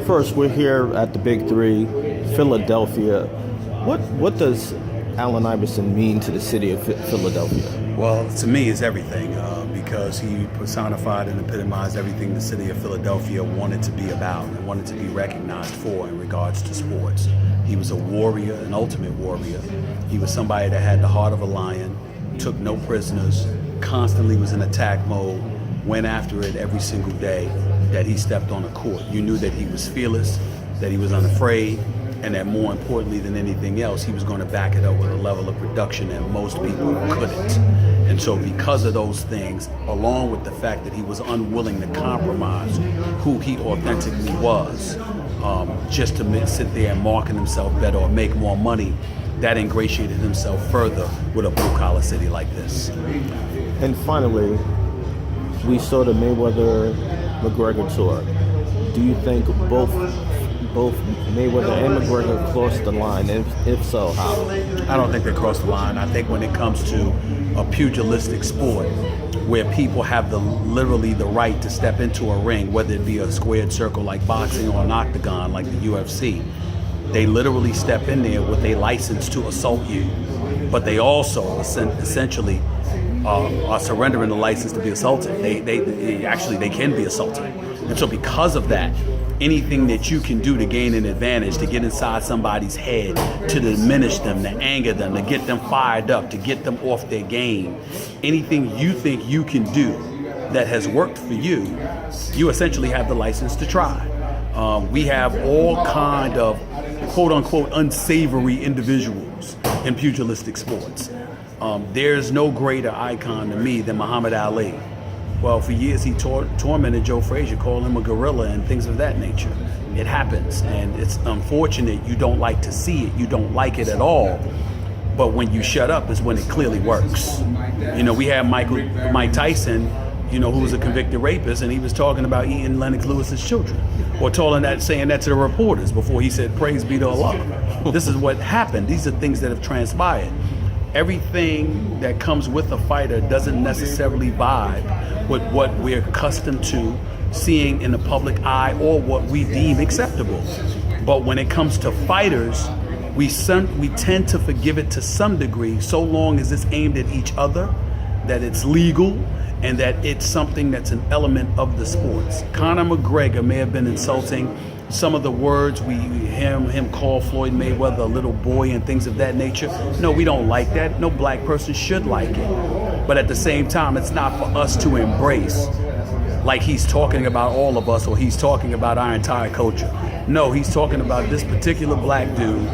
First, we're here at the Big Three, Philadelphia. What does Allen Iverson mean to the city of Philadelphia? Well, to me, it's everything because he personified and epitomized everything the city of Philadelphia wanted to be about and wanted to be recognized for in regards to sports. He was a warrior, an ultimate warrior. He was somebody that had the heart of a lion, took no prisoners, constantly was in attack mode, went after it every single day that he stepped on the court. You knew that he was fearless, that he was unafraid, and that more importantly than anything else, he was going to back it up with a level of production that most people couldn't. And so because of those things, along with the fact that he was unwilling to compromise who he authentically was, just to sit there and market himself better or make more money, that ingratiated himself further with a blue-collar city like this. And finally, we saw the Mayweather-McGregor tour. Do you think both Mayweather and McGregor crossed the line? If so, how? I don't think they crossed the line. I think when it comes to a pugilistic sport where people have literally the right to step into a ring, whether it be a squared circle like boxing or an octagon like the UFC, they literally step in there with a license to assault you, but they also essentially are surrendering the license to be assaulted. They can be assaulted. And so because of that, anything that you can do to gain an advantage, to get inside somebody's head, to diminish them, to anger them, to get them fired up, to get them off their game, anything you think you can do that has worked for you, you essentially have the license to try. We have all kind of quote-unquote unsavory individuals in pugilistic sports. There's no greater icon to me than Muhammad Ali. Well, for years he tormented Joe Frazier, calling him a gorilla and things of that nature. It happens, and it's unfortunate. You don't like to see it. You don't like it at all. But when you shut up is when it clearly works. You know, we had Mike Tyson, who was a convicted rapist, and he was talking about eating Lennox Lewis's children, or saying that to the reporters before he said, "Praise be to Allah." This is what happened. These are things that have transpired. Everything that comes with a fighter doesn't necessarily vibe with what we're accustomed to seeing in the public eye or what we deem acceptable. But when it comes to fighters, we tend to forgive it to some degree, so long as it's aimed at each other, that it's legal, and that it's something that's an element of the sports. Conor McGregor may have been insulting. Some of the words him call Floyd Mayweather a little boy and things of that nature. No, we don't like that. No black person should like it. But at the same time, it's not for us to embrace like he's talking about all of us or he's talking about our entire culture. No, he's talking about this particular black dude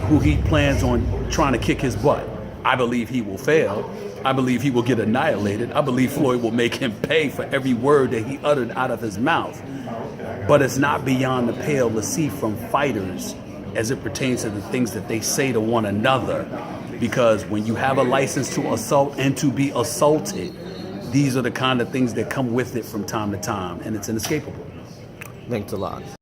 who he plans on trying to kick his butt. I believe he will fail. I believe he will get annihilated. I believe Floyd will make him pay for every word that he uttered out of his mouth. But it's not beyond the pale to see from fighters as it pertains to the things that they say to one another. Because when you have a license to assault and to be assaulted, these are the kind of things that come with it from time to time, and it's inescapable. Thanks a lot.